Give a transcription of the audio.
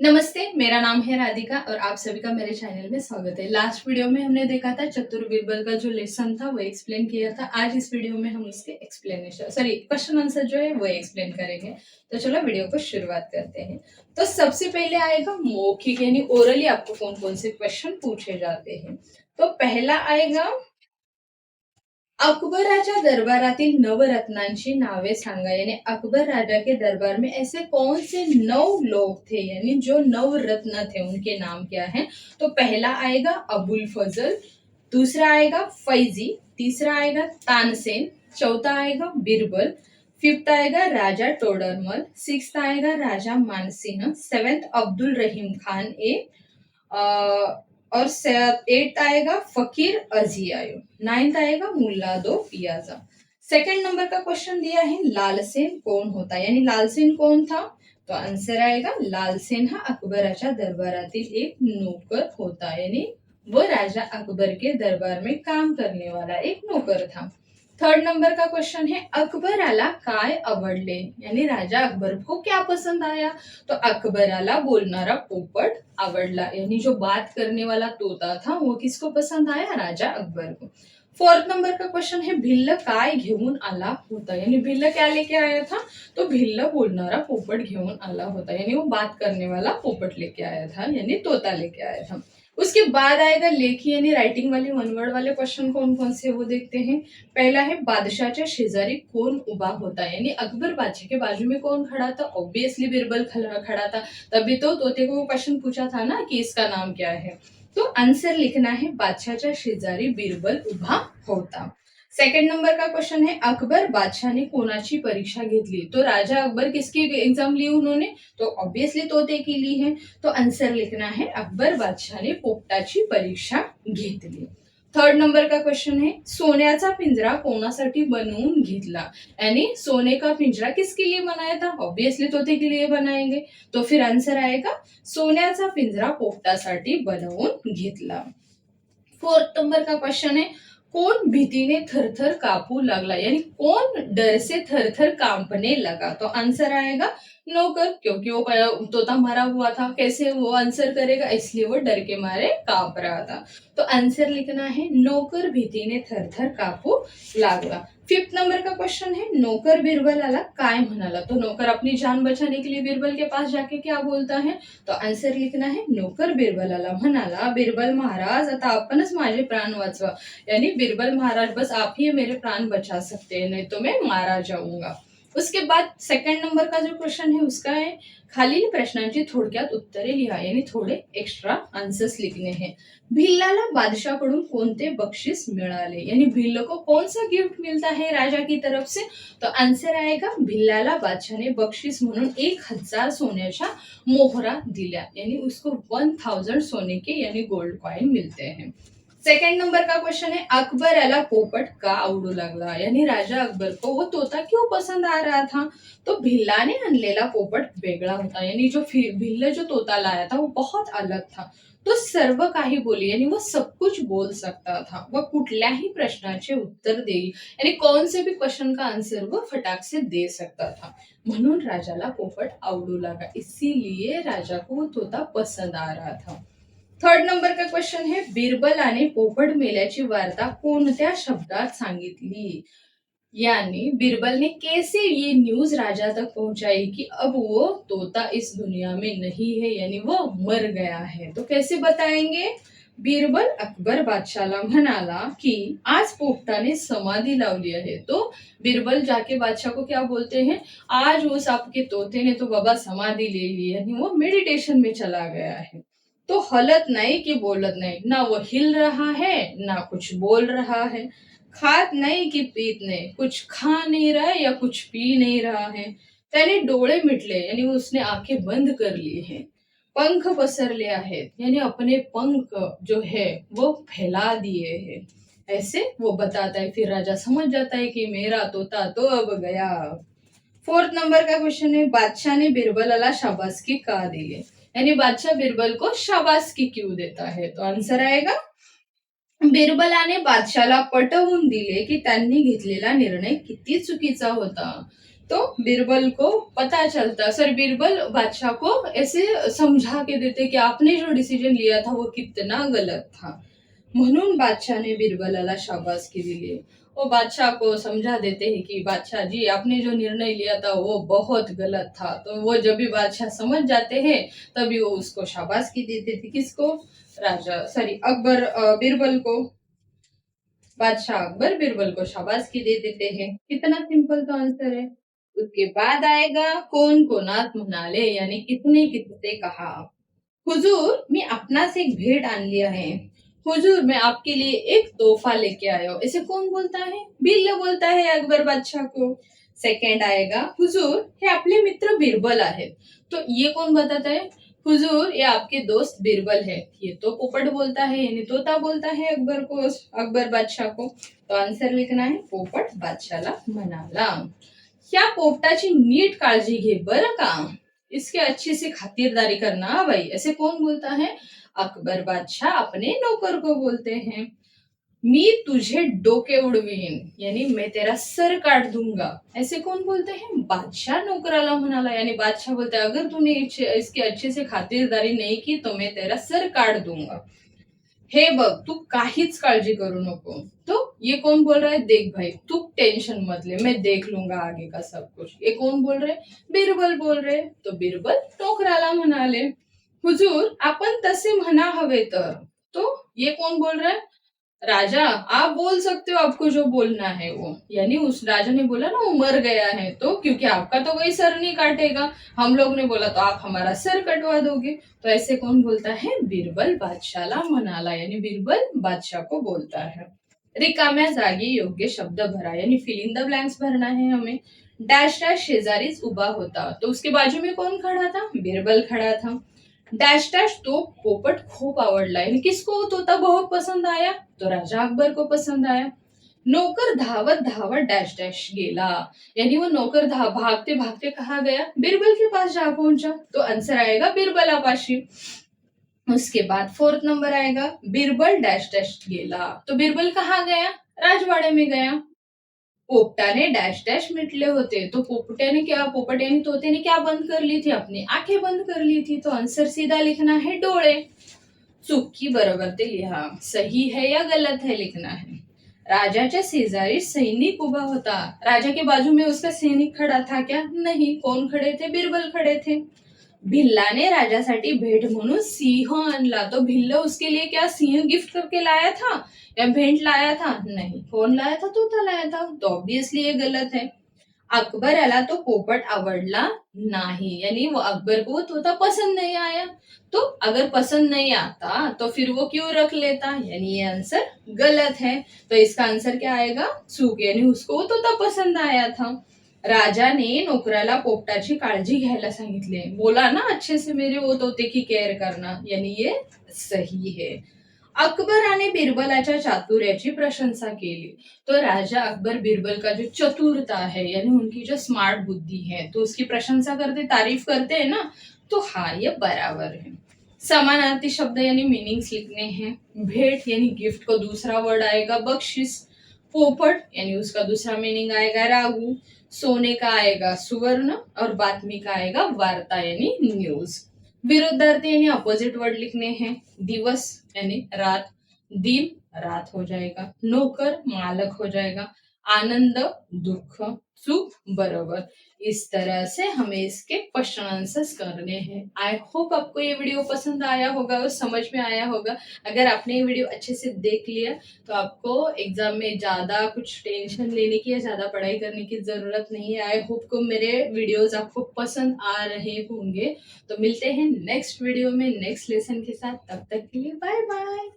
नमस्ते, मेरा नाम है राधिका और आप सभी का मेरे चैनल में स्वागत है। लास्ट वीडियो में हमने देखा था चतुर बीरबल का जो लेसन था वो एक्सप्लेन किया था। आज इस वीडियो में हम उसके एक्सप्लेनेशन क्वेश्चन आंसर जो है वो एक्सप्लेन करेंगे। तो चलो वीडियो को शुरुआत करते हैं। तो सबसे पहले आएगा मौखिक यानी ओरली आपको कौन कौन से क्वेश्चन पूछे जाते हैं। तो पहला आएगा अकबराच्या दरबारातील नवरत्नांची नावे सांगा। यानी अकबर राजा के दरबार में ऐसे कौन से 9 लोग थे यानी जो नवरत्न थे उनके नाम क्या है। तो पहला आएगा अबुल फजल, दूसरा आएगा फैजी, तीसरा आएगा तानसेन, चौथा आएगा बीरबल, फिफ्थ आएगा राजा टोडरमल, सिक्स्थ आएगा राजा मानसिंह, सेवेंथ अब्दुल रहीम खान ए, और 8th आएगा फकीर अजियायो, 9th आएगा मुल्ला दो पियाजा। सेकंड नंबर का क्वेश्चन दिया है लालसेन कौन होता है यानी लालसेन कौन था। तो आंसर आएगा लालसेन हा अकबराच्या दरबारातील एक नौकर होता यानी वो राजा अकबर के दरबार में काम करने वाला एक नौकर था। थर्ड नंबर का क्वेश्चन है अकबराला काय आवडले यानी राजा अकबर को क्या पसंद आया। तो अकबराला बोलणारा पोपट आवडला यानी जो बात करने वाला तोता था वो किसको पसंद आया, राजा अकबर को। फोर्थ नंबर का क्वेश्चन है भिल्ल काय घेऊन आला होता यानी भिल्ल क्या लेके आया था। तो भिल्ल बोलणारा पोपट घेऊन आला होता यानी वो बात करने वाला पोपट लेके आया था यानी तोता लेके आया था। उसके बाद आएगा लेखी यानी राइटिंग वाले वन वर्ड वाले क्वेश्चन कौन कौन से वो देखते हैं। पहला है बादशाहच्या शेजारी कौन उभा होता यानी अकबर बादशाह के बाजू में कौन खड़ा था। ऑब्वियसली बीरबल खड़ा था, तभी तो तोते को वो क्वेश्चन पूछा था ना कि इसका नाम क्या है। तो आंसर लिखना है बादशाहच्या शेजारी बीरबल उभा होता। सेकंड नंबर का क्वेश्चन है अकबर बादशाह ने कोणाची परीक्षा घेतली। तो राजा अकबर किसकी एग्जाम ली उन्होंने। तो ऑब्वियसली तोते की ली है। तो आंसर लिखना है अकबर बादशाह ने पोपटाची परीक्षा घेतली। थर्ड नंबर का क्वेश्चन है सोन्याचा पिंजरा कोणासाठी बनवून घेतला यानी सोने का पिंजरा किसके लिए बनाया था। ऑब्वियसली तोते के लिए बनाएंगे। तो फिर आंसर आएगा सोन्याचा पिंजरा पोपटासाठी बनवून घेतला। फोर्थ नंबर का क्वेश्चन है कौन भीतीने थरथर कापू लगला यानी कौन डर से थरथर कांपने लगा। तो आंसर आएगा नौकर, क्योंकि वो तोता मरा हुआ था, कैसे वो आंसर करेगा, इसलिए वो डर के मारे कांप रहा था। तो आंसर लिखना है नौकर भीतीने थरथर कापू लागला। फिफ्थ नंबर का क्वेश्चन है नौकर बिरबलाला काय म्हणाला। तो नौकर अपनी जान बचाने के लिए बिरबल के पास जाके क्या बोलता है। तो आंसर लिखना है नौकर बिरबलाला म्हणाला बिरबल महाराज आता आपणच माझे प्राण वाचवा यानी बिरबल महाराज बस आप ही मेरे प्राण बचा सकते हैं, नहीं तो मैं मारा जाऊंगा। उसके बाद सेकंड नंबर का जो क्वेश्चन है उसका है खालील प्रश्नांची थोडक्यात उत्तरे लिहा यानी थोड़े एक्स्ट्रा आंसर्स लिखने हैं। भिल्लाला बादशाहकडून कोणते बक्षीस मिळाले यानी भिल्ल को कौन सा गिफ्ट मिलता है राजा की तरफ से। तो आंसर आएगा भिल्लाला बादशाह ने बक्षीस म्हणून 1000 सोन्याच्या मोहरा दिल्या यानी उसको 1000 सोने के यानी गोल्ड कॉइन मिलते हैं। सेकंड नंबर का क्वेश्चन है अकबराला पोपट का आवडू लागला यानी राजा अकबर को वो तोता क्यों पसंद आ रहा था। तो भिल्ला ने आणलेला पोपट वेगळा होता यानी जो भिल्ल जो तोता लाया था वो बहुत अलग था। तो सर्व काही बोली यानी वो सब कुछ बोल सकता था, वह कुठल्याही प्रश्नाचे उत्तर देईल यानी कौन से भी क्वेश्चन का आंसर वो फटाक से दे सकता था, म्हणून राजाला पोपट आवडू लगा, इसीलिए राजा को वो तोता पसंद आ रहा था। थर्ड नंबर का क्वेश्चन है बिरबलाने पोपट मेल्याची वार्ता कोणत्या शब्दात सांगितली यानी बिरबल ने कैसे ये न्यूज राजा तक पहुंचाई कि अब वो तोता इस दुनिया में नहीं है यानी वो मर गया है। तो कैसे बताएंगे। बिरबल अकबर बादशाहला म्हणाला कि आज पोपटाने समाधि लावली है। तो बिरबल जाके बादशाह को क्या बोलते हैं, आज उस आपके तोते ने तो बाबा समाधि ले ली यानी वो मेडिटेशन में चला गया है। तो हलत नहीं कि बोलत नहीं, ना वो हिल रहा है ना कुछ बोल रहा है, खात नहीं कि पीत नहीं, कुछ खा नहीं रहा है या कुछ पी नहीं रहा है। त्याने डोळे मिटले यानी उसने आंखें बंद कर ली हैं, पंख पसरले आहेत यानी अपने पंख जो है वो फैला दिए हैं, ऐसे वो बताता है। फिर राजा समझ जाता है कि मेरा तोता तो अब गया। फोर्थ नंबर का क्वेश्चन है बादशाह ने बिरबलाला शाबासकी का दिली यानी बादशाह बिरबल को शाबासकी क्यों देता है। तो आंसर आएगा बिरबलाने बादशाला पटवून दिले की त्यांनी घेतलेला निर्णय किती चुकीचा होता। तो बीरबल को पता चलता, सर बीरबल बादशाह को ऐसे समझा के देते की आपने जो डिसिजन लिया था वो कितना गलत था. म्हणून बादशाहने बिरबलाला शाबासकी दिली. वो बादशाह को समझा देते हैं कि बादशाह जी आपने जो निर्णय लिया था वो बहुत गलत था. तो वो जब भी बादशाह समझ जाते हैं तभी वो उसको शाबासकी देते थे. किसको? राजा सॉरी अकबर बीरबल को. बादशाह अकबर बीरबल को शाबासकी दे देते हैं. कितना सिंपल तो आंसर है. उसके बाद आएगा कौन कोणात म्हणाले यानी किसने किससे कहा. हुजूर मैं अपना से एक भेंट आन लिया है. हुजूर मैं आपके लिए एक तोहफा लेके आया हूँ. ऐसे कौन बोलता है? बिल्ल बोलता है अकबर बादशाह को. सेकंड आएगा हुजूर हे आपले मित्र बिरबल आहेत. तो ये कौन बताता है? हुजूर ये आपके दोस्त बिरबल है. ये तो पोपट बोलता है यानी तोता बोलता है अकबर को, अकबर बादशाह को. तो आंसर लिखना है पोपट बादशाहला म्हणाला. या पोपटाची नीट काळजी घे बरं का. इसकी अच्छी से खातिरदारी करना हाँ भाई. ऐसे कौन बोलता है? अकबर बादशाह अपने नौकर को बोलते हैं. मी तुझे डोके उडवीन यानी मैं तेरा सर काट दूंगा. ऐसे कौन बोलते हैं? बादशाह नौकराला म्हणाला यानी बादशाह बोलते हैं अगर तूने इसकी अच्छे से खातिरदारी नहीं की तो मैं तेरा सर काट दूंगा. हे बघ तू काहीच काळजी करू नको. तो ये कौन बोल रहा है? देख भाई तू टेंशन मत ले मैं देख लूंगा आगे का सब कुछ. ये कौन बोल रहे? बिरबल बोल रहे. तो बिरबल नोकराला म्हणाले हुजूर आपण तसे म्हणा हवे तर. तो ये कौन बोल रहा है? राजा आप बोल सकते हो आपको जो बोलना है वो. यानी उस राजा ने बोला ना वो मर गया है तो क्योंकि आपका तो कोई सर नहीं काटेगा. हम लोग ने बोला तो आप हमारा सर कटवा दोगे. तो ऐसे कौन बोलता है? बिरबल बादशाहला म्हणाला यानी बिरबल बादशाह को बोलता है. रिकाम्या जागी योग्य शब्द भरा यानी फिल इन द ब्लैंक्स भरना है हमें. डैश डैश शेजारीच उभा होता. तो उसके बाजू में कौन खड़ा था? बिरबल खड़ा था. डैश डैश तो पोपट खूप आवडला यानी किसको तोता बहुत पसंद आया? तो राजा अकबर को पसंद आया. नौकर धावत धावत डैश डैश गेला यानी वो नौकर भागते भागते कहा गया? बिरबल के पास जा पहुंचा. तो आंसर आएगा बिरबलापाशी. उसके बाद फोर्थ नंबर आएगा बिरबल डैश डैश गेला. तो बिरबल कहाँ गया? राजवाड़े में गया. पोपटाने डैश डैश मिटले होते. तो पोपटे यानी तोते ने क्या बंद कर ली थी? अपनी आंखें बंद कर ली थी. तो आंसर सीधा लिखना है डोळे. चुकी बरोबर ते लिहा. सही है या गलत है लिखना है. राजाच्या शेजारी सैनिक उभा होता. राजा के बाजू में उसका सैनिक खड़ा था क्या? नहीं. कौन खड़े थे? बिरबल खड़े थे. भिल्लाने राजासाठी भेट म्हणून सिंह आणला. तो भिल्ल उसके लिए क्या सिंह गिफ्ट करके लाया था या भेंट लाया था? नहीं. कौन लाया था? तोता लाया था. तो ऑब्वियसली ये गलत है. अकबराला तो पोपट आवडला नहीं यानी वो अकबर को तोता पसंद नहीं आया. तो अगर पसंद नहीं आता तो फिर वो क्यों रख लेता? यानी ये आंसर गलत है. तो इसका आंसर क्या आएगा? चूक यानी उसको वो तोता पसंद आया था. राजाने नोकराला पोपटाची काळजी घ्यायला सांगितले. बोला ना अच्छे से मेरे वो तोते की केअर करना यानी ये सही है. अकबराने बिरबलाच्या चातुर्याची प्रशंसा केली. तो राजा अकबर बिरबल का जो चतुरता है यानी उनकी जो स्मार्ट बुद्धि है तो उसकी प्रशंसा करते तारीफ करते हैं ना. तो हाँ ये बराबर है. समानार्थी शब्द यानी मीनिंग्स लिखने हैं. भेंट यानी गिफ्ट को दूसरा वर्ड आएगा बख्शिश. पोपट यानी उसका दूसरा मीनिंग आएगा रागू. सोने का आएगा सुवर्ण और बातमी का आएगा वार्ता यानी न्यूज. विरुद्धार्थी यानी अपोजिट वर्ड लिखने हैं. दिवस यानी रात. दिन रात हो जाएगा. नौकर मालक हो जाएगा. आनंद दुख. सुख बरोबर. इस तरह से हमें इसके क्वेश्चन आंसर्स करने हैं. आई होप आपको ये वीडियो पसंद आया होगा और समझ में आया होगा. अगर आपने ये वीडियो अच्छे से देख लिया तो आपको एग्जाम में ज्यादा कुछ टेंशन लेने की या ज्यादा पढ़ाई करने की जरूरत नहीं है. आई होप को मेरे वीडियोस आपको पसंद आ रहे होंगे. तो मिलते हैं नेक्स्ट वीडियो में नेक्स्ट लेसन के साथ. तब तक के लिए बाय बाय.